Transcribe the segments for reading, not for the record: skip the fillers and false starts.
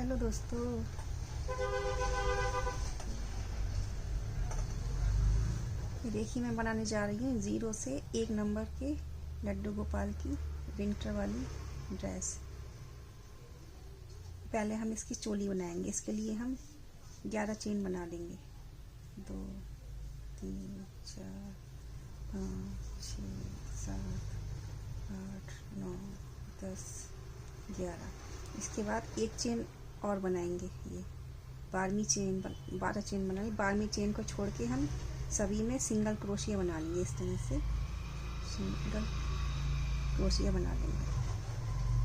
Hello दोस्तों, ये देखिए मैं बनाने जा रही हूँ 0 से 1 नंबर के लड्डू गोपाल की विंटर वाली ड्रेस। पहले हम इसकी चोली बनाएंगे। इसके लिए हम 11 चेन बना लेंगे। 2 3 4 5 6 7 8 9 10 11। इसके बाद एक चेन और बनाएंगे। ये 12 चेन बनाएंगे। 12वीं चेन को छोड़ के हम सभी में सिंगल क्रोशिया बना लेंगे। इस तरह से सिंगल क्रोशिया बना लेंगे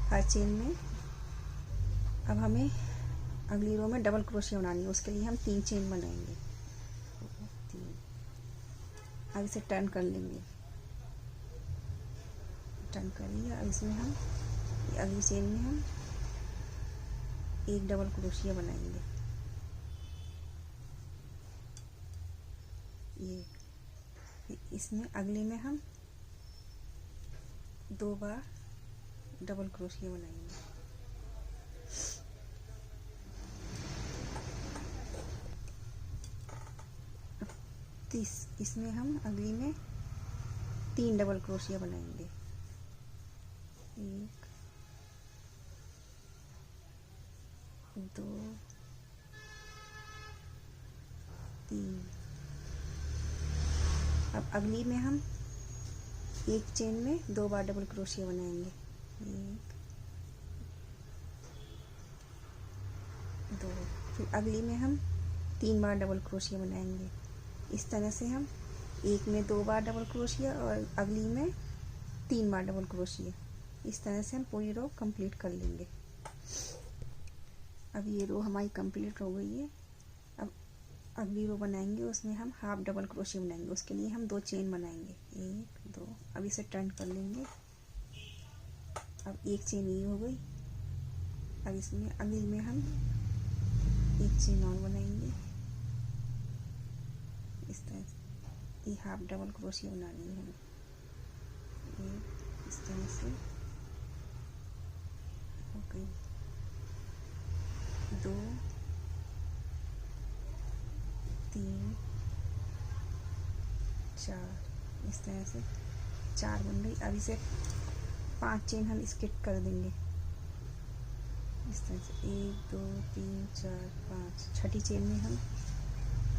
हर चेन में। अब हमें अगली रो में डबल क्रोशिया बनानी है। उसके लिए हम 3 चेन बनाएंगे। 3 आगे से टर्न कर लेंगे। टर्न कर लिया। अब इसमें हम अगली चेन में हम एक डबल क्रोशिया बनाएंगे। ये इसमें अगले में हम 2 बार डबल क्रोशिया बनाएंगे। इसमें हम अगली में 3 डबल क्रोशिया बनाएंगे। 1 2 3। अब अगली में हम एक चेन में 2 बार डबल क्रोशिया बनाएंगे। 1 2। फिर अगली में हम 3 बार डबल क्रोशिया बनाएंगे। इस तरह से हम एक में 2 बार डबल क्रोशिया और अगली में 3 बार डबल क्रोशिया। इस तरह से हम पूरी रो कंप्लीट कर लेंगे। अब ये रो हमारी कंप्लीट हो गई है। अब अगली रो बनाएंगे, उसमें हम हाफ डबल क्रोशिया बनाएंगे। उसके लिए हम 2 चेन बनाएंगे। 1 2। अब इसे टर्न कर लेंगे। अब एक चेन ये हो गई। अब इसमें अगली में हम एक चेन और बनाएंगे। इस तरह से ये हाफ डबल क्रोशिया बनानी है हमें। इस तरह से हो गई। 2 3 4। इस तरह से 4 बन गई। अब इसे 5 चेन हम स्किप कर देंगे। इस तरह से 1 2 3 4 5। छठी चेन में हम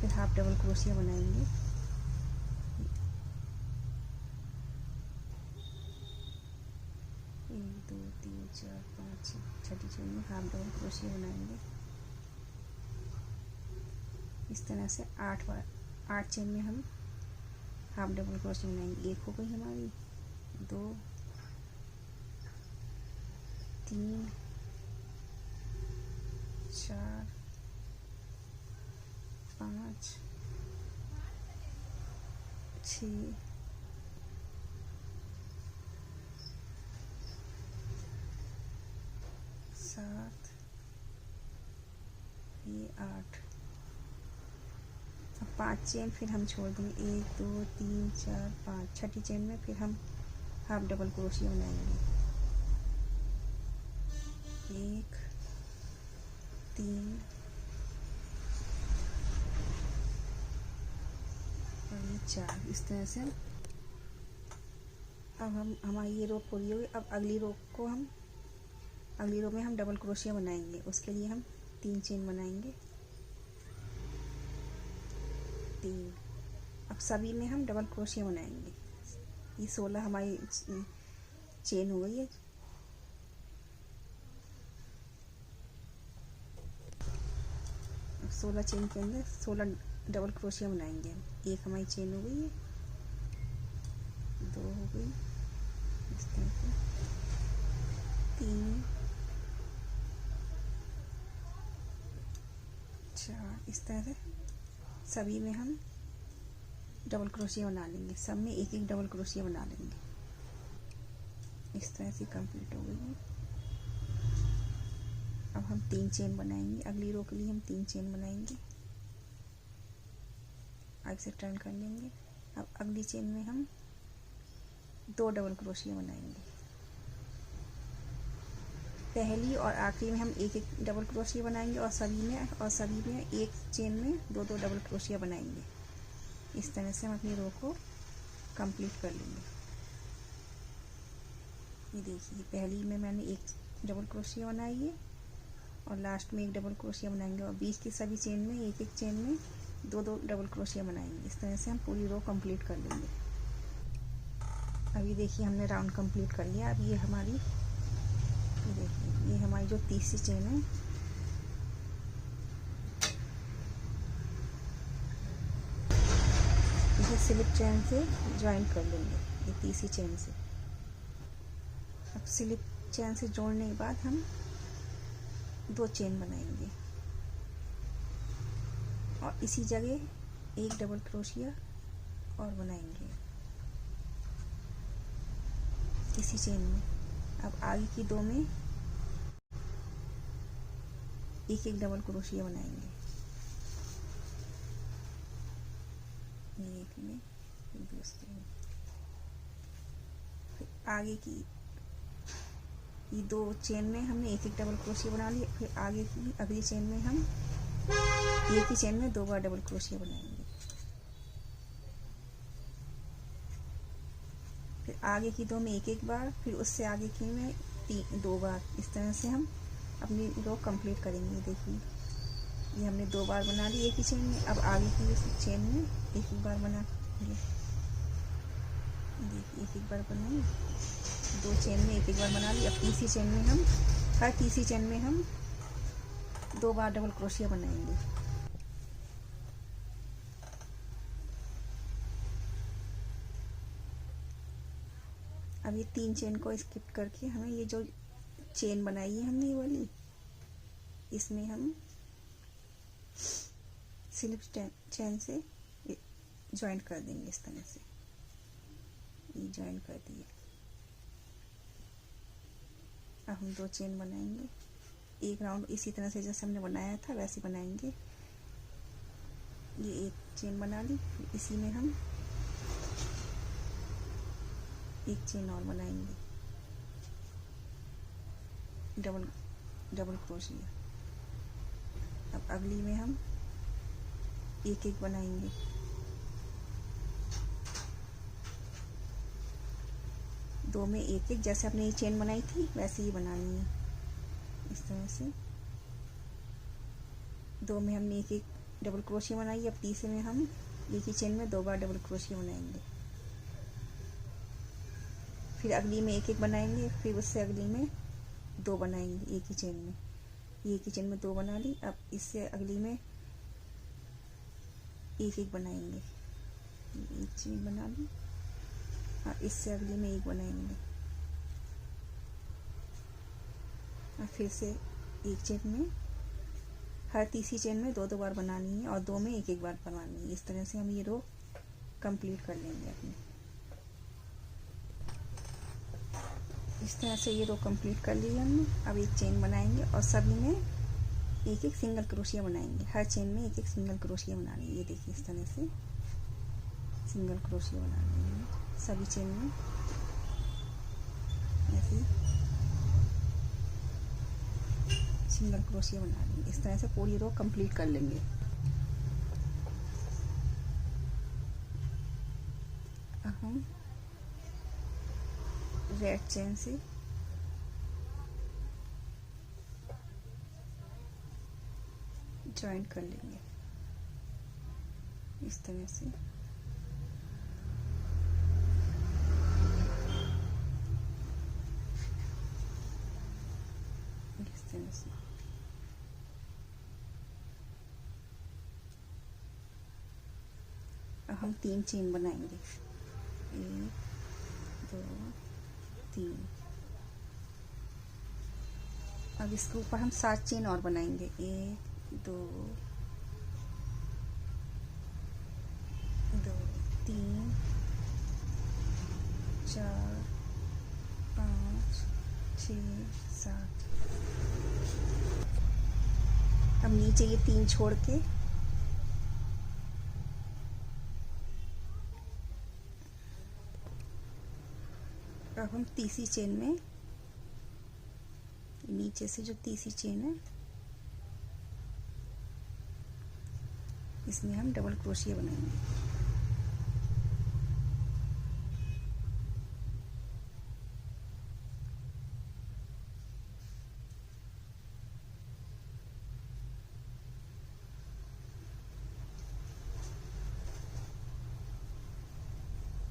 फिर हाफ डबल क्रोशिया बनाएंगे। 1 2 3 4 5 छठी चेन में हाफ डबल क्रोशिया बनाएंगे। इस तरह से 8 बार 8 चेन में हम हाफ डबल क्रोशिया बनाएंगे। 1 हो गई हमारी। 2 3 4 5 6 7 ये 8। अब 5 चेन फिर हम छोड़ देंगे। 1 2 3 4 5। छठी चेन में फिर हम हाफ डबल क्रोशिया बनाएंगे। 1 3 और ये 4। इस तरह से अब हम हमारी ये रो पूरी हो गई। अब अगली रो में हम डबल क्रोशिया बनाएंगे। उसके लिए हम 3 चेन बनाएंगे। 3। अब सभी में हम डबल क्रोशिया बनाएंगे। ये 16 हमारी चेन हो गई है। अब 16 चेन के अंदर 16 डबल क्रोशिया बनाएंगे हम। 1 हमारी चेन हो गई है। 2 हो गई। इस तरह से 3 4। इस तरह से सभी में हम डबल क्रोशिया बना लेंगे। सब में एक एक डबल क्रोशिया बना लेंगे। इस तरह से कंप्लीट हो गई है। अब हम 3 चेन बनाएंगे। अगली रो के लिए हम 3 चेन बनाएंगे। आगे से टर्न कर लेंगे। अब अगली चेन में हम 2 डबल क्रोशिया बनाएंगे। पहली और आखिरी में हम एक एक डबल क्रोशिया बनाएंगे और सभी में एक चेन में दो दो डबल क्रोशिया बनाएंगे। इस तरह से हम अपनी रो को कंप्लीट कर लेंगे। ये देखिए पहली में मैंने एक डबल क्रोशिया बनाई है और लास्ट में एक डबल क्रोशिया बनाएंगे और बीच की सभी चेन में एक एक चेन में दो दो डबल क्रोशिया बनाएंगे। इस तरह से हम पूरी रो कंप्लीट कर लेंगे। अभी देखिए हमने राउंड कंप्लीट कर लिया। अब ये देखिए ये हमारी जो तीसरी चेन है, इसे स्लिप चेन से ज्वाइन कर लेंगे, ये तीसरी चेन से। अब स्लिप चेन से जोड़ने के बाद हम दो चेन बनाएंगे और इसी जगह एक डबल क्रोशिया और बनाएंगे इसी चेन में। अब आगे की दो में एक एक डबल क्रोशिया बनाएंगे। ये एक में दूसरे में, फिर आगे की ये दो चेन में हमने एक एक डबल क्रोशिया बना लिया। फिर आगे की अगली चेन में हम एक ही चेन में दो बार डबल क्रोशिया बनाएंगे। फिर आगे की दो में एक एक बार, फिर उससे आगे की में दो बार। इस तरह से हम अपनी रो कंप्लीट करेंगे। देखिए ये हमने दो बार बना ली एक ही चेन में। अब आगे की चेन में एक एक बार बनाएंगे। देखिए एक एक बार बनाई, दो चेन में एक एक बार बना ली। अब तीसरी चेन में हम हर तीसरी चेन में हम दो बार डबल क्रोशिया बनाएंगे। अब ये तीन चेन को स्किप करके हमें ये जो चेन बनाई है हमने ये वाली, इसमें हम स्लिप चेन से ज्वाइन कर देंगे। इस तरह से ये ज्वाइन कर दिए। अब हम दो चेन बनाएंगे, एक राउंड इसी तरह से जैसे हमने बनाया था वैसे बनाएंगे। ये एक चेन बना ली, इसी में हम एक चेन और बनाएंगे डबल क्रोशिया। अब अगली में हम एक एक बनाएंगे। दो में एक एक, जैसे अपने ये चेन बनाई थी वैसे ही बनानी है। इस तरह से दो में हमने एक एक डबल क्रोशिया बनाई। अब तीसरे में हम एक ही चेन में दो बार डबल क्रोशिया बनाएंगे। फिर अगली में एक एक बनाएंगे, फिर उससे अगली में दो बनाएंगे एक ही चेन में। एक ही चेन में दो बना ली। अब इससे अगली में एक एक बनाएंगे, एक चेन बना ली। हाँ, इससे अगली में एक बनाएंगे और फिर से एक चेन में हर तीसरी चेन में दो दो बार बनानी है और दो में एक एक बार बनानी है। इस तरह से हम ये रो कंप्लीट कर लेंगे अपनी। इस तरह से ये रो कंप्लीट कर ली हमने। अब एक चेन बनाएंगे और सभी में एक एक सिंगल क्रोशिया बनाएंगे। हर चेन में एक एक सिंगल क्रोशिया बनानी है। ये देखिए इस तरह से सिंगल क्रोशिया बनानी है सभी चेन में। ऐसे सिंगल क्रोशिया बना लेंगे। इस तरह से पूरी रो कंप्लीट कर लेंगे। अब हम रेड चेन से ज्वाइन कर लेंगे इस तरह से। इस तरह से अब हम तीन चेन बनाएंगे, एक दो तीन। अब इसके ऊपर हम 7 चेन और बनाएंगे, 1 2 3 4 5 6 7। अब नीचे ये 3 छोड़ के अब हम तीसरी चेन में नीचे से जो तीसरी चेन है इसमें हम डबल क्रोशिया बनाएंगे।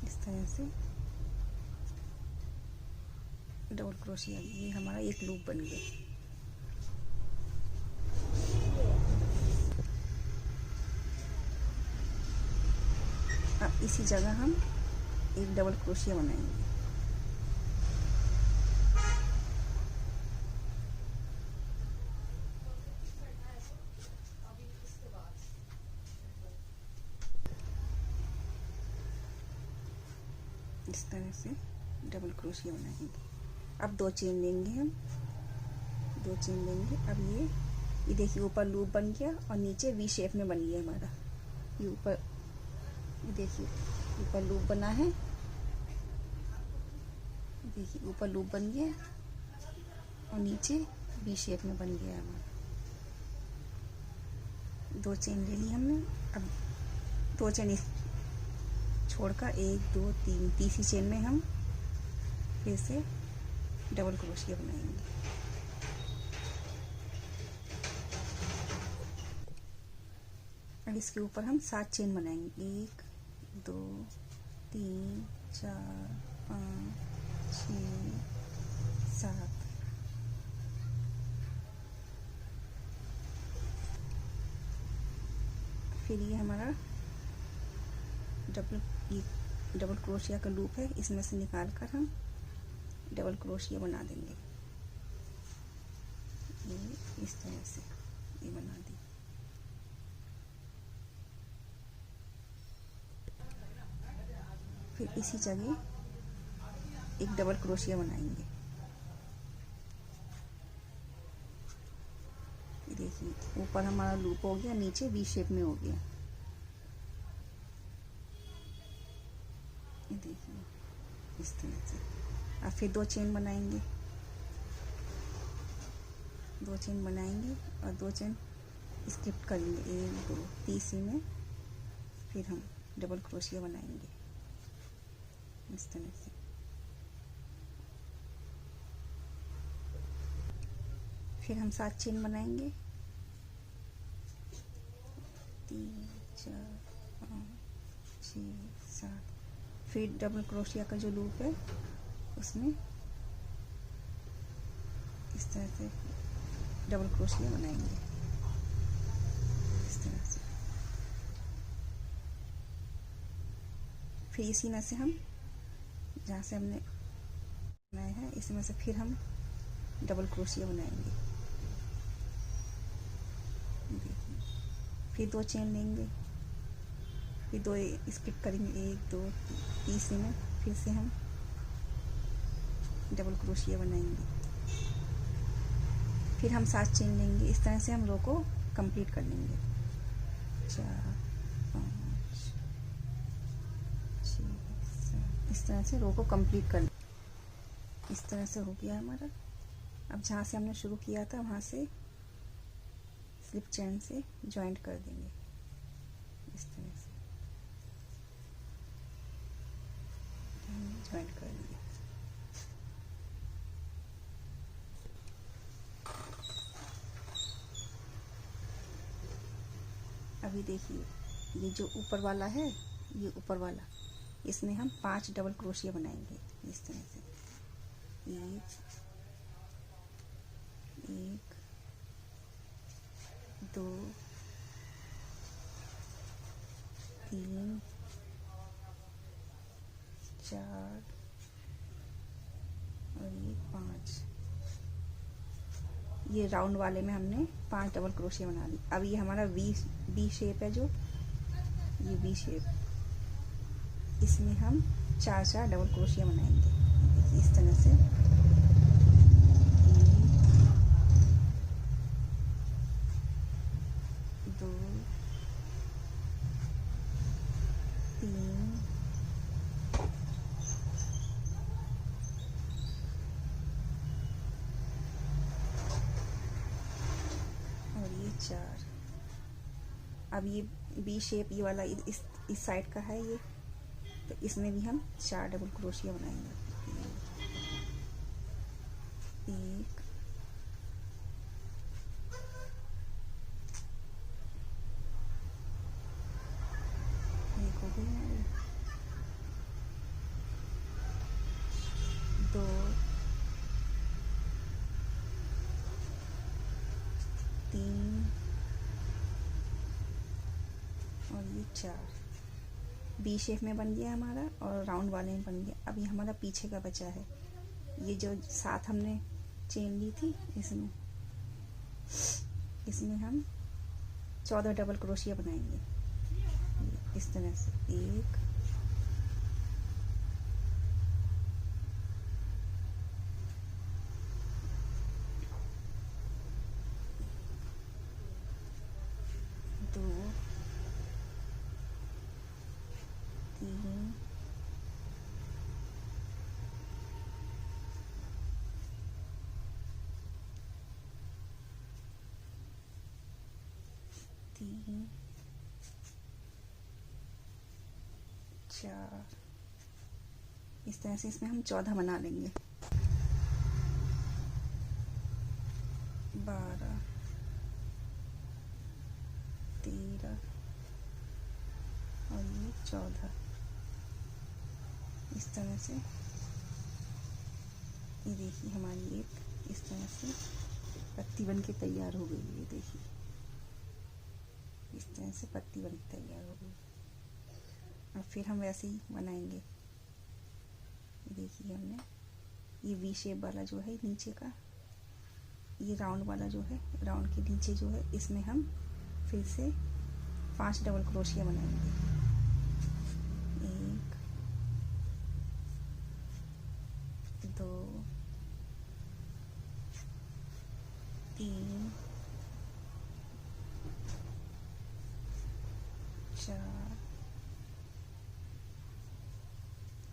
इस तरह से डबल क्रोशिया, ये हमारा एक लूप बन गया। अब इसी जगह हम एक डबल क्रोशिया बनाएंगे। इस तरह से डबल क्रोशिया बनाएंगे। अब 2 चेन लेंगे हम, 2 चेन लेंगे। अब ये देखिए ऊपर लूप बन गया और नीचे वी शेप में बन गया हमारा। ये ऊपर, ये देखिए ऊपर लूप बना है, देखिए ऊपर लूप बन गया और नीचे वी शेप में बन गया हमारा। 2 चेन ले ली हमने। अब 2 चेन छोड़कर 1 2 3 तीसरी चेन में हम फिर से डबल क्रोशिया बनाएंगे। अब इसके ऊपर हम 7 चेन बनाएंगे। 1 2 3 4 5 6 7। फिर ये हमारा डबल क्रोशिया का लूप है, इसमें से निकाल कर हम डबल क्रोशिया बना देंगे। ये इस तरह से ये बना दी। फिर इसी जगह एक डबल क्रोशिया बनाएंगे। ये देखिए ऊपर हमारा लूप हो गया, नीचे वी शेप में हो गया। ये देखिए इस तरह से। अब फिर 2 चेन बनाएंगे, 2 चेन बनाएंगे और 2 चेन स्किप करेंगे। 1 2 तीसरी में फिर हम डबल क्रोशिया बनाएंगे इस तरह से। फिर हम 7 चेन बनाएंगे। 3 4 5 6 7। फिर डबल क्रोशिया का जो लूप है उसमें इस तरह से डबल क्रोशिया बनाएंगे इस तरह से। फिर इसी में से हम जहाँ से हमने बनाया है इसी में से फिर हम डबल क्रोशिया बनाएंगे। देखिए फिर 2 चेन लेंगे, फिर 2 स्किप करेंगे। 1 2 तीसरे में फिर से हम डबल क्रोशिया बनाएंगे। फिर हम 7 चेन लेंगे। इस तरह से हम रो को कंप्लीट कर लेंगे। 4 5 6 7। इस तरह से रो को कंप्लीट कर लेंगे। इस तरह से हो गया हमारा। अब जहाँ से हमने शुरू किया था वहाँ से स्लिप चेन से जॉइंट कर देंगे इस तरह से जॉइंट कर दिया। अभी देखिए ये जो ऊपर वाला है, ये ऊपर वाला, इसमें हम 5 डबल क्रोशिया बनाएंगे इस तरह से। 1 2 3 4 और ये 5। ये राउंड वाले में हमने 5 डबल क्रोशिया बना ली। अब ये हमारा वी शेप है, जो ये वी शेप, इसमें हम 4 डबल क्रोशिया बनाएंगे इस तरह से। 2 3 4 अब ये बी शेप ये वाला इस साइड का है ये, तो इसमें भी हम 4 डबल क्रोशिया बनाएंगे। एक, हो गई, 2, 3 और ये 4। बी शेप में बन गया हमारा और राउंड वाले में बन गया। अभी हमारा पीछे का बचा है, ये जो साथ हमने चेन ली थी, इसमें हम 14 डबल क्रोशिया बनाएंगे इस तरह से। 1, 2, 3, 4। इस तरह से इसमें हम 14 बना लेंगे। 12, 13 और ये 14। इस तरह से ये देखिए हमारी एक इस तरह से पत्ती बन के तैयार हो गई। ये देखिए इस तरह से पत्ती बन के तैयार हो गई। और फिर हम वैसे ही बनाएंगे। ये देखिए हमने ये वी शेप वाला जो है नीचे का, ये राउंड वाला जो है, राउंड के नीचे जो है, इसमें हम फिर से 5 डबल क्रोशिया बनाएंगे। 1, 2, 3, 4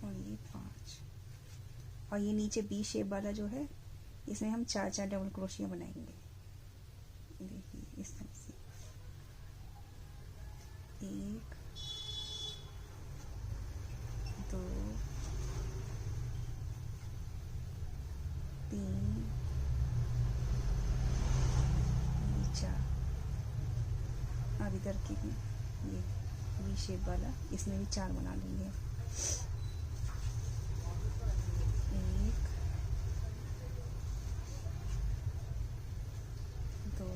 और ये 5। और ये नीचे बी शेप वाला जो है, इसमें हम 4 डबल क्रोशिया बनाएंगे। देखिए इस तरह से 1, 2, 3, 4। अब इधर की ये वी शेप वाला, इसमें भी 4 बना लेंगे। 1, 2,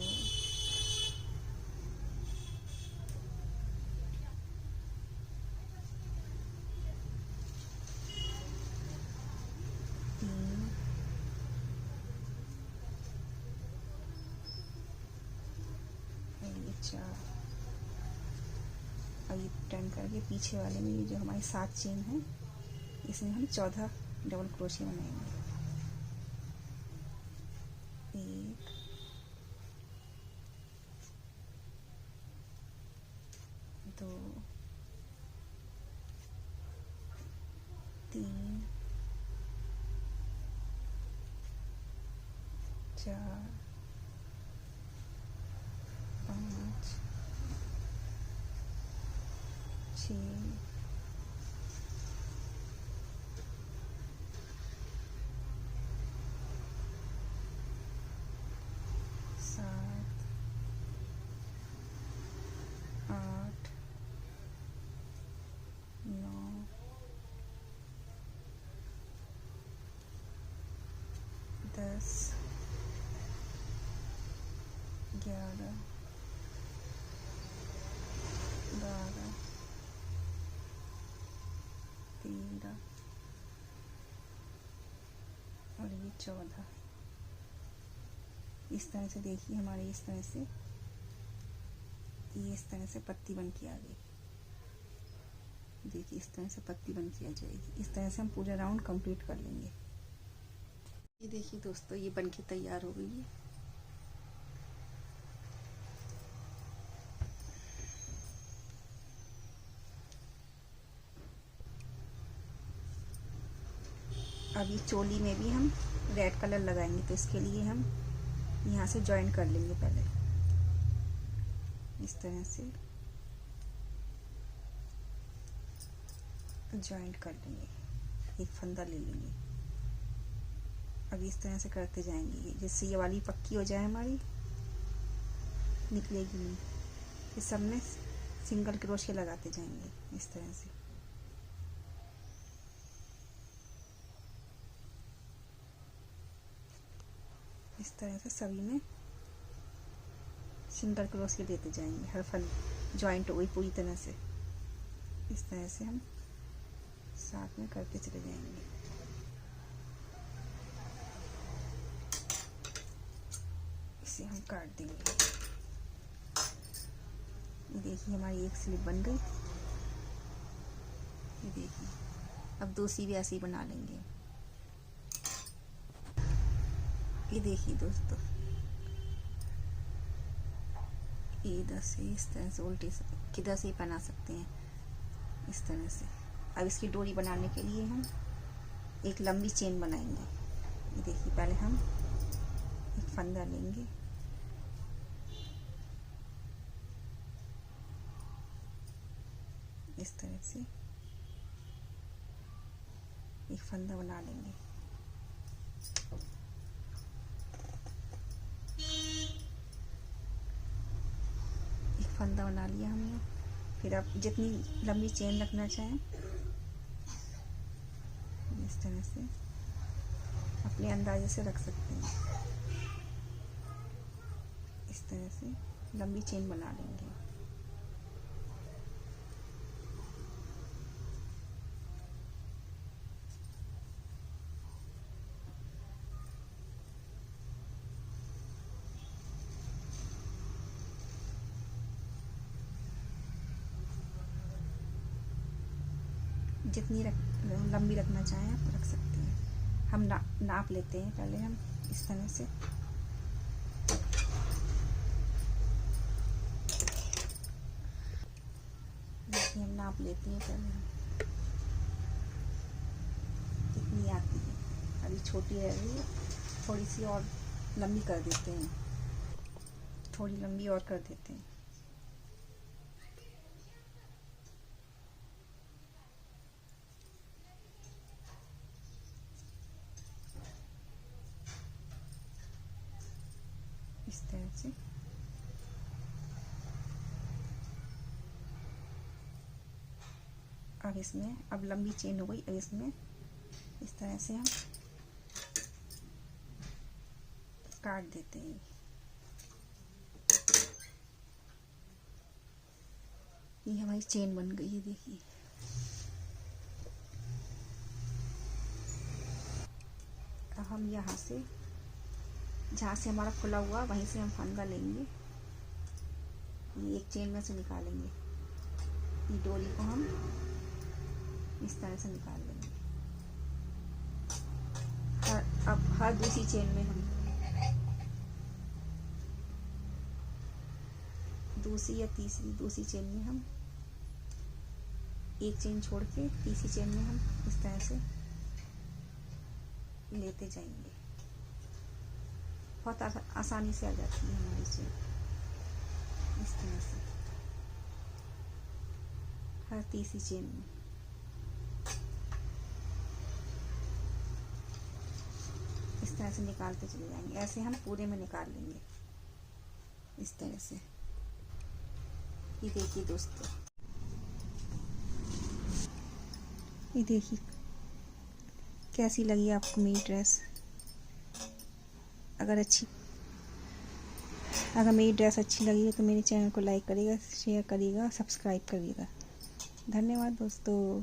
3, 4। और ये टर्न करके पीछे वाले में ये जो हमारी 7 चेन है, इसमें हम 14 डबल क्रोशिया बनाएंगे। 1, 2, 3, 4, 5, 6, 7, 8, 9, 10, 11, 12, 13 और ये 14। इस तरह से देखिए हमारी इस तरह से ये इस तरह से पत्ती बन के आ गई। देखिए इस तरह से पत्ती बन के आ जाएगी। इस तरह से हम पूरा राउंड कंप्लीट कर लेंगे। ये देखिए दोस्तों, ये बन के तैयार हो गई है। अब ये चोली में भी हम रेड कलर लगाएंगे, तो इसके लिए हम यहाँ से ज्वाइन कर लेंगे पहले इस तरह से। जॉइंट कर लेंगे, एक फंदा ले लेंगे। अब इस तरह से करते जाएंगे जिससे ये वाली पक्की हो जाए हमारी, निकलेगी नहीं। इस सब में सिंगल क्रोशिया लगाते जाएंगे इस तरह से। इस तरह से सभी में सिंगल क्रोशिया देते जाएंगे। हर फन जॉइंट हो गई पूरी तरह से। इस तरह से हम साथ में करके चले जाएंगे। इसे हम काट देंगे। ये देखिए हमारी एक स्लिप बन गई। ये देखिए, अब दूसरी भी ऐसे ही बना लेंगे। ये देखिए दोस्तों, इधर से इस तरह से उल्टे से किधर से ही बना सकते हैं इस तरह से। अब इसकी डोरी बनाने के लिए हम एक लंबी चेन बनाएंगे। ये देखिए, पहले हम एक फंदा लेंगे, इस तरह से एक फंदा बना लेंगे। एक फंदा बना लिया हमने। फिर आप जितनी लंबी चेन रखना चाहें इस तरह से अपने अंदाजे से रख सकते हैं। इस तरह से लंबी चेन बना लेंगे। जितनी लंबी रखना चाहें आप रख सकते हैं। हम नाप लेते हैं पहले। हम इस तरह से देखिए, हम नाप लेते हैं पहले कितनी आती है। अभी छोटी है, अभी थोड़ी सी और लंबी कर देते हैं, थोड़ी लंबी और कर देते हैं। इस तरह से अब इसमें अब लंबी चेन हो गई। अब इसमें इस तरह से हम काट देते हैं। ये हमारी चेन बन गई है, देखिए। अब हम यहाँ से जहाँ से हमारा खुला हुआ वहीं से हम फंदा लेंगे। ये एक चेन में से निकालेंगे। ये डोरी को हम इस तरह से निकाल लेंगे। अब हर दूसरी चेन में हम दूसरी या दूसरी चेन में हम एक चेन छोड़ के तीसरी चेन में हम इस तरह से लेते जाएंगे। बहुत आसानी से आ जाती है हमारी चेन इस तरह से हर तीसरी चेन में। इस तरह से निकालते चले जाएंगे। ऐसे हम पूरे में निकाल लेंगे इस तरह से। ये देखिए दोस्तों, ये देखिए कैसी लगी आपको मेरी ड्रेस। अगर मेरी ड्रेस अच्छी लगी है तो मेरे चैनल को लाइक करिएगा, शेयर करिएगा, सब्सक्राइब करिएगा। धन्यवाद दोस्तों।